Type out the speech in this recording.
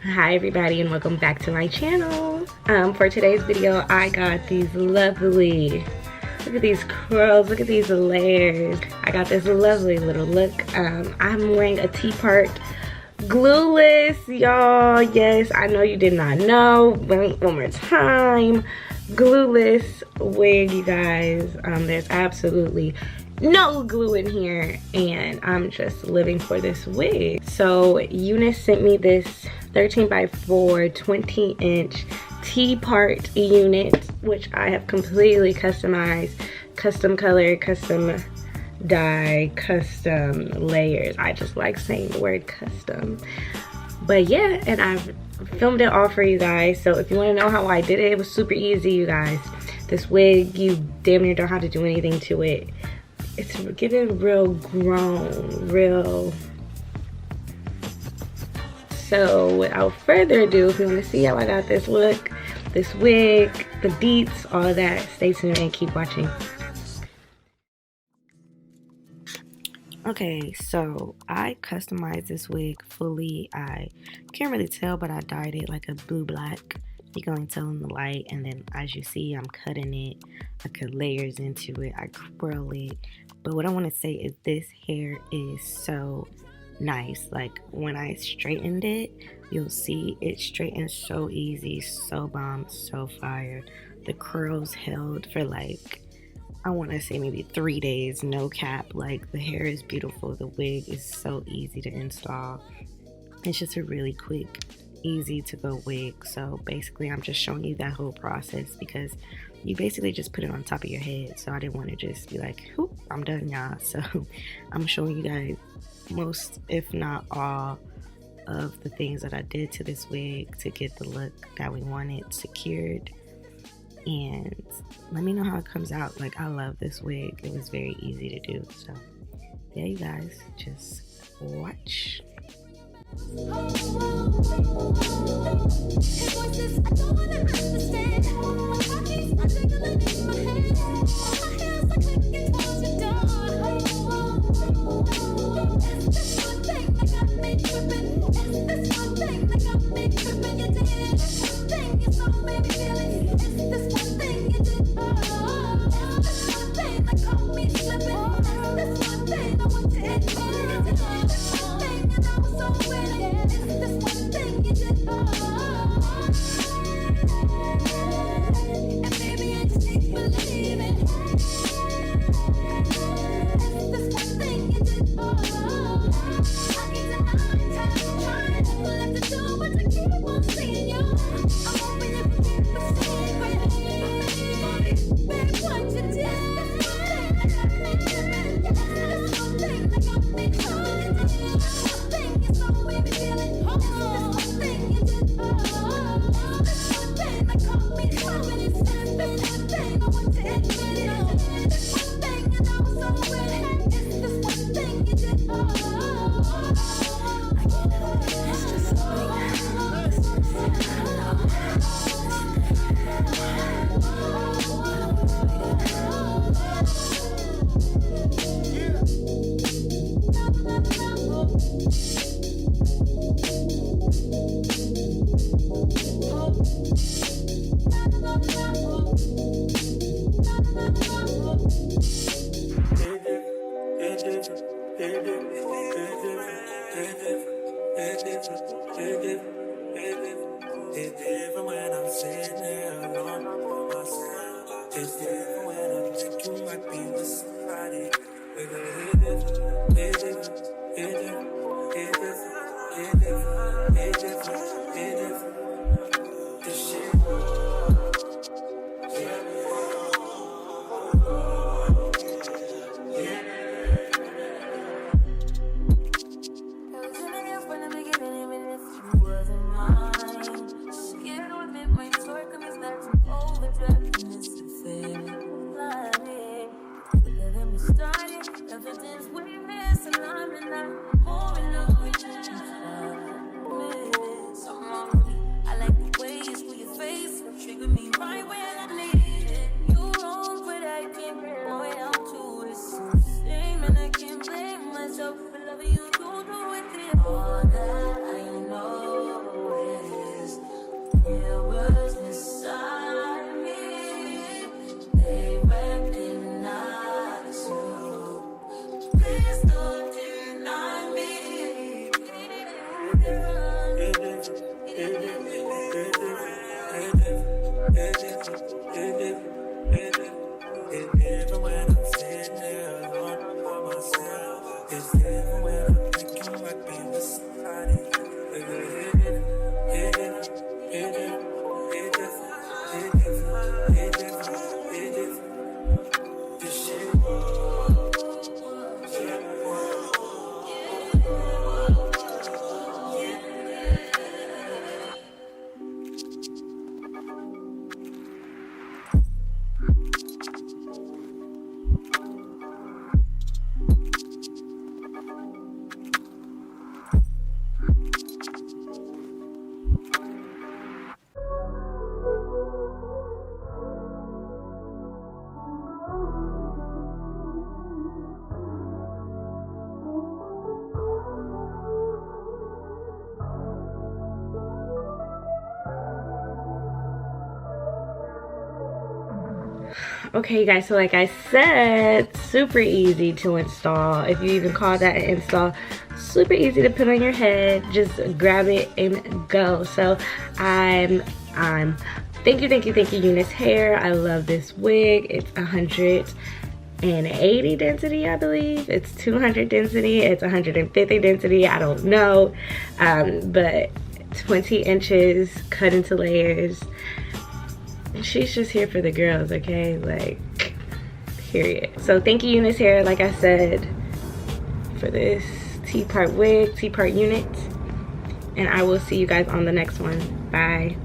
Hi everybody, and welcome back to my channel. For today's video, I got these lovely, look at these curls, look at these layers. I got this lovely little look. I'm wearing a T-part glueless, y'all. Yes, I know you did not know. One more time, glueless wig, you guys. There's absolutely no glue in here, and I'm just living for this wig. So Unice sent me this 13 by 4 20-inch T-part unit, which I have completely customized, custom color, custom dye, custom layers. I just like saying the word custom. But yeah, and I've filmed it all for you guys. So if you want to know how I did it, it was super easy, you guys. This wig, you damn near don't have to do anything to it. It's getting real grown, real. So without further ado, if you want to see how I got this look, this wig, the beats, all of that, stay tuned and keep watching. Okay, so I customized this wig fully. I can't really tell, but I dyed it like a blue-black. You can only tell in the light, and then as you see, I'm cutting it. I cut layers into it. I curl it. But what I want to say is this hair is so nice. Like when I straightened it, you'll see it straightens so easy, so bomb, so fire. The curls held for like, I want to say maybe 3 days, no cap. Like the hair is beautiful. The wig is so easy to install. It's just a really quick, easy to go wig. So basically I'm just showing you that whole process because you basically just put it on top of your head. So I didn't want to just be like, whoop, I'm done, y'all. So I'm showing you guys most, if not all, of the things that I did to this wig to get the look that we wanted secured. And let me know how it comes out. Like, I love this wig. It was very easy to do. So yeah, you guys, just watch. Evidence we Okay, you guys, so like I said, super easy to install. If you even call that an install, super easy to put on your head. Just grab it and go. So I'm thank you Unice Hair. I love this wig. It's 180 density, I believe. It's 200 density. It's 150 density. I don't know, but 20 inches cut into layers. She's just here for the girls, okay? Like, period. So thank you Unice Hair, like I said, for this T-part wig, T-part unit, and I will see you guys on the next one. Bye.